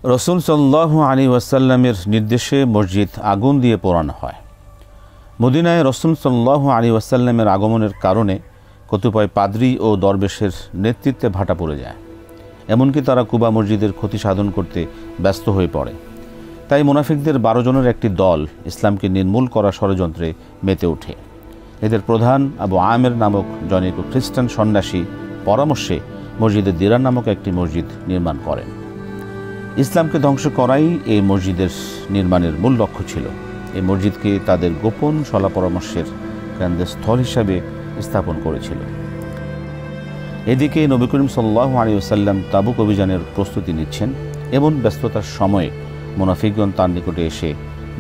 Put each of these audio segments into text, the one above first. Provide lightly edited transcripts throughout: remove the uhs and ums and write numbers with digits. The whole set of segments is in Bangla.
রাসূল সাল্লাল্লাহু আলাইহি ওয়াসাল্লামের নির্দেশে মসজিদ আগুন দিয়ে পোড়ানো হয়। মদিনায় রাসূল সাল্লাল্লাহু আলাইহি ওয়াসাল্লামের আগমনের কারণে কতিপয় পাদ্রী ও দরবেশের নেতৃত্বে ভাটা পড়ে যায়। এমনকি তারা কুবা মসজিদের ক্ষতি সাধন করতে ব্যস্ত হয়ে পড়ে। তাই মুনাফিকদের 12 জনের একটি দল ইসলামকে নির্মূল করার ষড়যন্ত্রে মেতে ওঠে। এদের প্রধান আবু আমের নামক জনৈক খ্রিস্টান সন্ন্যাসী পরামর্শে মসজিদে দিরার নামক একটি মসজিদ নির্মাণ করেন। ইসলামকে ধ্বংস করাই এই মসজিদের নির্মাণের মূল লক্ষ্য ছিল। এই মসজিদকে তাদের গোপন সলা পরামর্শের কেন্দ্রস্থল হিসাবে স্থাপন করেছিল। এদিকে নবী করিম সাল্লাল্লাহু আলাইহি ওয়াসাল্লাম তাবুক অভিযানের প্রস্তুতি নিচ্ছেন। এমন ব্যস্ততার সময়ে মুনাফিকগণ তার নিকটে এসে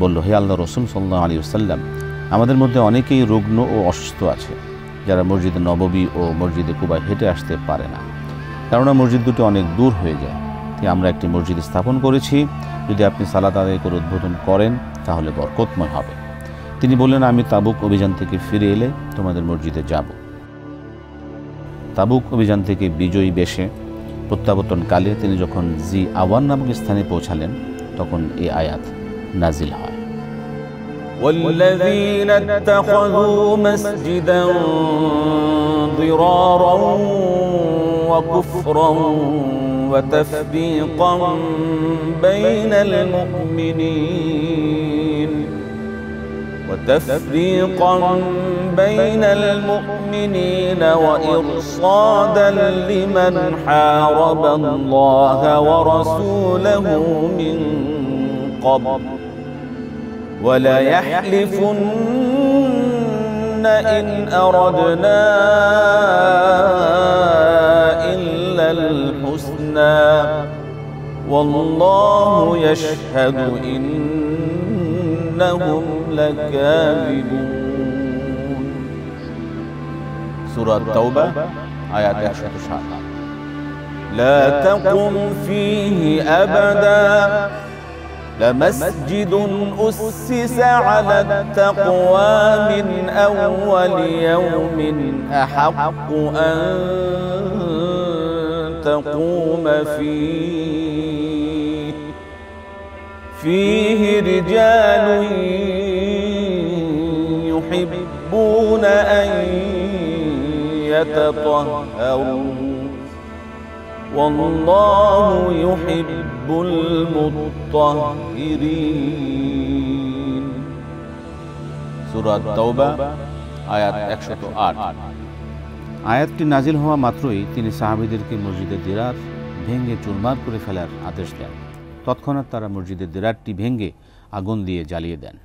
বলল, হে আল্লাহর রাসূল সাল্লাল্লাহু আলাইহি ওয়াসাল্লাম, আমাদের মধ্যে অনেকেই রুগ্ন ও অসুস্থ আছে, যারা মসজিদে নববী ও মসজিদে কুবায় হেঁটে আসতে পারে না, কেননা মসজিদ দুটি অনেক দূর হয়ে যায়। তাই আমরা একটি মসজিদ স্থাপন করেছি, যদি আপনি সালাত আদায় করে উদ্বোধন করেন তাহলে বরকতময় হবে। তিনি বললেন, আমি তাবুক অভিযান থেকে ফিরে এলে তোমাদের মসজিদে যাব। তাবুক অভিযান থেকে বিজয়ী বেশে প্রত্যাবর্তনকালে তিনি যখন জি আওয়ান নামক স্থানে পৌঁছালেন, তখন এই আয়াত নাজিল হয়। والذين اتخذوا مسجدا ضرارا وكفرا وتفريقا بين المؤمنين وإرصادا لمن حارب الله ورسوله من قبل ولا يحلفن إن أردنا إلا الحسنى والله يشهد إنهم لكاذبون। সূরা তাওবা আয়াত 107। لا تقم فيه أبدا لمسجد أسس على التقوى من أول يوم أحق أن تقوم فيه رجال يحبون أن يتطهروا والله يحب المطهرين। সূরা তাওবা আয়াত 108। আয়াতটি নাজিল হওয়া মাত্রই তিনি সাহাবীদেরকে মসজিদে দিরার ভেঙে চুরমার করে ফেলার আদেশ দেন। তৎক্ষণাৎ তারা মসজিদে দিরারটি ভেঙে আগুন দিয়ে জ্বালিয়ে দেন।